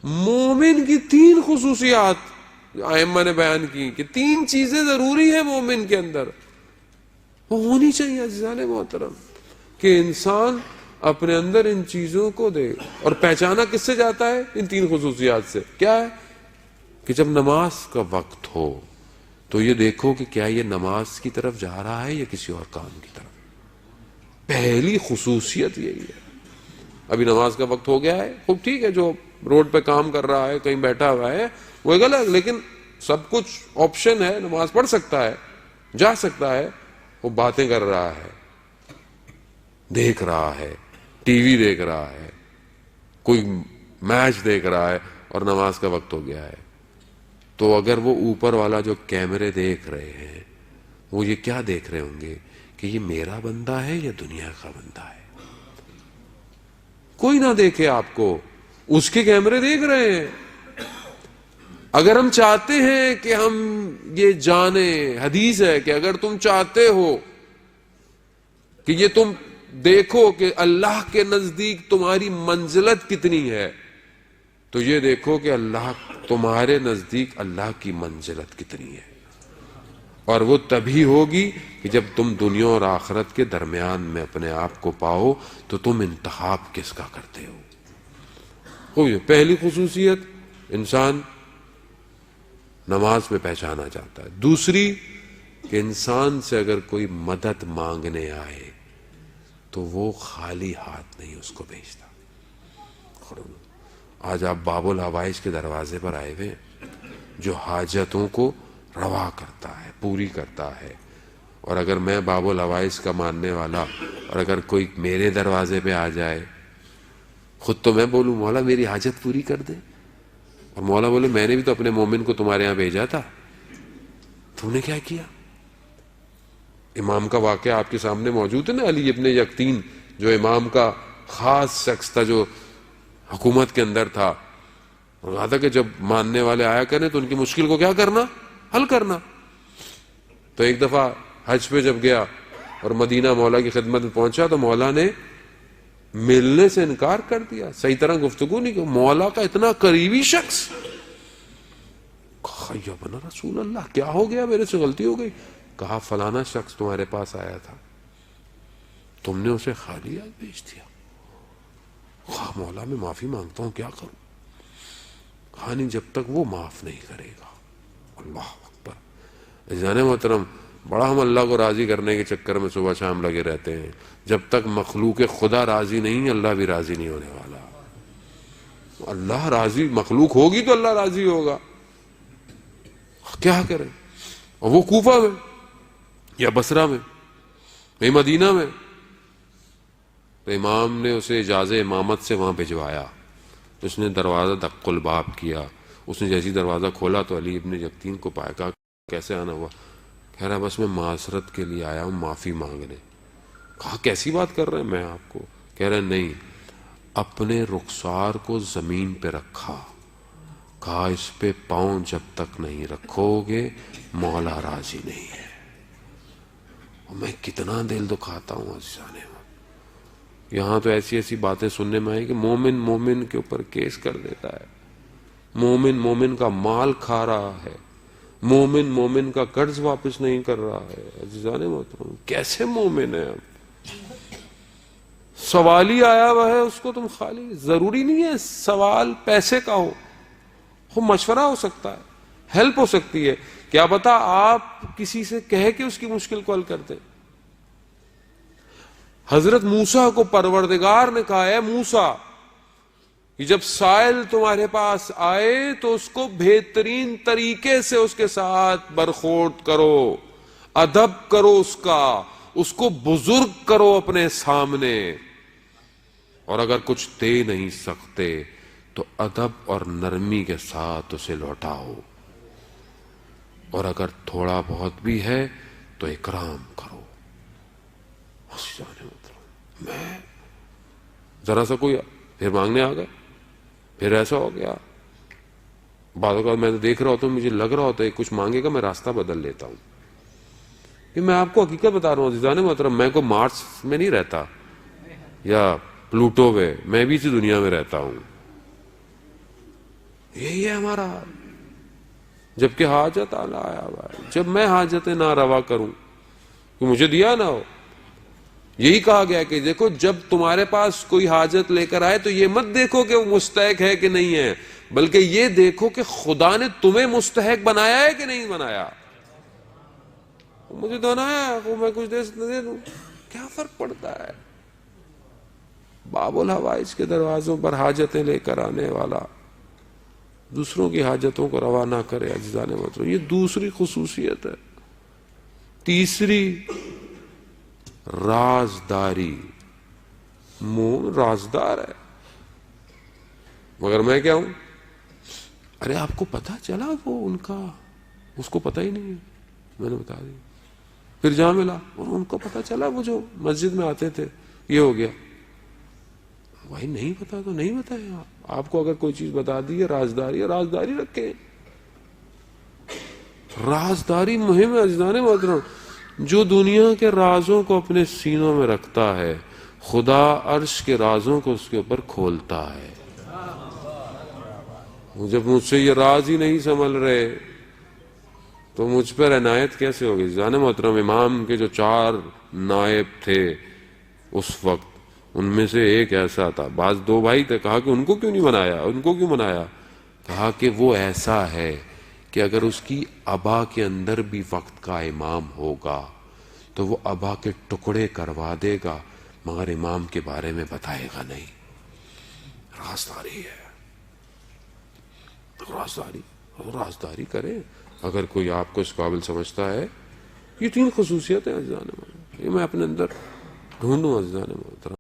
مومن کی 3 خصوصیات ائمہ نے بیان کی کہ 3 چیزیں ضروری ہیں مومن کے اندر، وہ ہونی چاہیے عزیزان محترم، کہ انسان اپنے اندر ان چیزوں کو دے. اور پہچانا کس سے جاتا ہے؟ ان 3 خصوصیات سے. کیا ہے؟ کہ جب نماز کا وقت ہو تو یہ دیکھو کہ کیا یہ نماز کی طرف جا رہا ہے یا کسی اور کام کی طرف. پہلی خصوصیت یہی ہے. ابھی نماز کا وقت ہو گیا ہے، خوب ٹھیک ہے، جو روڈ پہ کام کر رہا ہے، کہیں بیٹھا ہوا ہے، وہ غلط، لیکن سب کچھ آپشن ہے، نماز پڑھ سکتا ہے، جا سکتا ہے. وہ باتیں کر رہا ہے، دیکھ رہا ہے، ٹی وی دیکھ رہا ہے، کوئی میچ دیکھ رہا ہے، اور نماز کا وقت ہو گیا ہے. تو اگر وہ اوپر والا جو کیمرے دیکھ رہے ہیں، وہ یہ کیا دیکھ رہے ہوں گے کہ یہ میرا بندہ ہے یا دنیا کا بندہ ہے. کوئی نہ دیکھے آپ کو، اس کے کیمرے دیکھ رہے ہیں. اگر ہم چاہتے ہیں کہ ہم یہ جانیں، حدیث ہے کہ اگر تم چاہتے ہو کہ یہ تم دیکھو کہ اللہ کے نزدیک تمہاری منزلت کتنی ہے، تو یہ دیکھو کہ اللہ تمہارے نزدیک اللہ کی منزلت کتنی ہے. اور وہ تبھی ہوگی کہ جب تم دنیا اور آخرت کے درمیان میں اپنے آپ کو پاؤ تو تم انتخاب کس کا کرتے ہو. پہلی خصوصیت انسان نماز میں پہچانا جاتا ہے. دوسری کہ انسان سے اگر کوئی مدد مانگنے آئے تو وہ خالی ہاتھ نہیں اس کو بھیجتا. آج آپ باب الحوائج کے دروازے پر آئے ہوئے، جو حاجتوں کو روا کرتا ہے، پوری کرتا ہے. اور اگر میں باب الحوائج کا ماننے والا، اور اگر کوئی میرے دروازے پہ آ جائے، خود تو میں بولوں مولا میری حاجت پوری کر دے، اور مولا بولے میں نے بھی تو اپنے مومن کو تمہارے یہاں بھیجا تھا، تم نے کیا کیا؟ امام کا واقعہ آپ کے سامنے موجود ہے نا، علی ابن یقطین جو امام کا خاص شخص تھا، جو حکومت کے اندر تھا، اور کہا تھا کہ جب ماننے والے آیا کریں تو ان کی مشکل کو کیا کرنا؟ حل کرنا. تو ایک دفعہ حج پہ جب گیا اور مدینہ مولا کی خدمت میں پہنچا تو مولا نے ملنے سے انکار کر دیا، صحیح طرح گفتگو نہیں کی. مولا کا اتنا قریبی شخص، کہا یا بنا رسول اللہ کیا ہو گیا، میرے سے غلطی ہو گئی. کہا فلانا شخص تمہارے پاس آیا تھا، تم نے اسے خالی ہاتھ بھیج دیا. کہا مولا میں معافی مانگتا ہوں، کیا کروں؟ کہا نہیں، جب تک وہ معاف نہیں کرے گا. اللہ اکبر. عزیزان محترم، بڑا ہم اللہ کو راضی کرنے کے چکر میں صبح شام لگے رہتے ہیں. جب تک مخلوق خدا راضی نہیں، اللہ بھی راضی نہیں ہونے والا. اللہ راضی، مخلوق ہوگی تو اللہ راضی ہوگا. کیا کریں؟ اور وہ کوفہ میں یا بصرہ میں یا مدینہ میں، تو امام نے اسے اجازت امامت سے وہاں بھجوایا. اس نے دروازہ دق الباب کیا. اس نے جیسی دروازہ کھولا تو علی ابن یقطین کو پایا. کہا کیسے آنا ہوا؟ کہہ رہا بس میں معذرت کے لیے آیا ہوں، معافی مانگنے. کہا کیسی بات کر رہے ہیں میں آپ کو؟ کہہ رہے نہیں، اپنے رخسار کو زمین پہ رکھا. کہا اس پہ پاؤں جب تک نہیں رکھو گے مولا راضی نہیں ہے. اور میں کتنا دل دکھاتا ہوں عزیزان. یہاں تو ایسی ایسی باتیں سننے میں آئی کہ مومن مومن کے اوپر کیس کر دیتا ہے، مومن مومن کا مال کھا رہا ہے، مومن مومن کا قرض واپس نہیں کر رہا ہے. عزیزان محترم کیسے مومن ہے؟ سوال ہی آیا ہوا ہے اس کو تم خالی. ضروری نہیں ہے سوال پیسے کا ہو مشورہ ہو سکتا ہے، ہیلپ ہو سکتی ہے. کیا پتا آپ کسی سے کہہ کے اس کی مشکل کو حل کر دیں. حضرت موسیٰ کو پروردگار نے کہا ہے موسیٰ کہ جب سائل تمہارے پاس آئے تو اس کو بہترین طریقے سے اس کے ساتھ برخورد کرو، ادب کرو، اس کو بزرگ کرو اپنے سامنے. اور اگر کچھ دے نہیں سکتے تو ادب اور نرمی کے ساتھ اسے لوٹاؤ، اور اگر تھوڑا بہت بھی ہے تو اکرام کرو. میں ذرا سا کوئی پھر مانگنے آ گئے، پھر ایسا ہو گیا. بعض اوقات میں دیکھ رہا ہوتا ہوں، مجھے لگ رہا ہوتا ہے کچھ مانگے گا، میں راستہ بدل لیتا ہوں. کہ میں آپ کو حقیقت بتا رہا ہوں عزیزان محترم، میں کوئی مارس میں نہیں رہتا یا پلوٹو میں، میں بھی اسی دنیا میں رہتا ہوں. یہی ہے ہمارا حال. جبکہ حاجت آلہ آیا بھائی، جب میں حاجت نہ روا کروں کہ مجھے دیا نہ ہو. یہی کہا گیا کہ دیکھو جب تمہارے پاس کوئی حاجت لے کر آئے تو یہ مت دیکھو کہ وہ مستحق ہے کہ نہیں ہے، بلکہ یہ دیکھو کہ خدا نے تمہیں مستحق بنایا ہے کہ نہیں بنایا. مجھے بنایا وہ میں کچھ دے دوں، کیا فرق پڑتا ہے. باب الحوائج کے دروازوں پر حاجتیں لے کر آنے والا دوسروں کی حاجتوں کو روا نہ کرے. عزیزان محترم، یہ دوسری خصوصیت ہے. تیسری، رازداری. مومن رازدار ہے. مگر میں کیا ہوں؟ ارے آپ کو پتا چلا وہ ان کا، اس کو پتا ہی نہیں ہے، میں نے بتا دی. پھر جہاں ملا اور ان کو پتا چلا وہ جو مسجد میں آتے تھے یہ ہو گیا. بھائی نہیں پتا تو نہیں بتایا. آپ کو اگر کوئی چیز بتا دی ہے رازداری ہے، رازداری رکھیں. رازداری مہم ہے عزیزان محترم. جو دنیا کے رازوں کو اپنے سینوں میں رکھتا ہے، خدا عرش کے رازوں کو اس کے اوپر کھولتا ہے. جب مجھ سے یہ راز ہی نہیں سنبھل رہے تو مجھ پر عنایت کیسے ہوگی. عزیزان محترم، امام کے جو 4 نائب تھے اس وقت، ان میں سے ایک ایسا تھا، بعض 2 بھائی تھے، کہا کہ ان کو کیوں نہیں بنایا، ان کو کیوں بنایا. کہا کہ وہ ایسا ہے کہ اگر اس کی ابا کے اندر بھی وقت کا امام ہوگا تو وہ ابا کے ٹکڑے کروا دے گا مگر امام کے بارے میں بتائے گا نہیں. رازداری ہے. رازداری کریں اگر کوئی آپ کو اس قابل سمجھتا ہے. یہ 3 خصوصیت ہیں عزیزان محترم، یہ میں اپنے اندر ڈھونڈوں عزیزان محترم.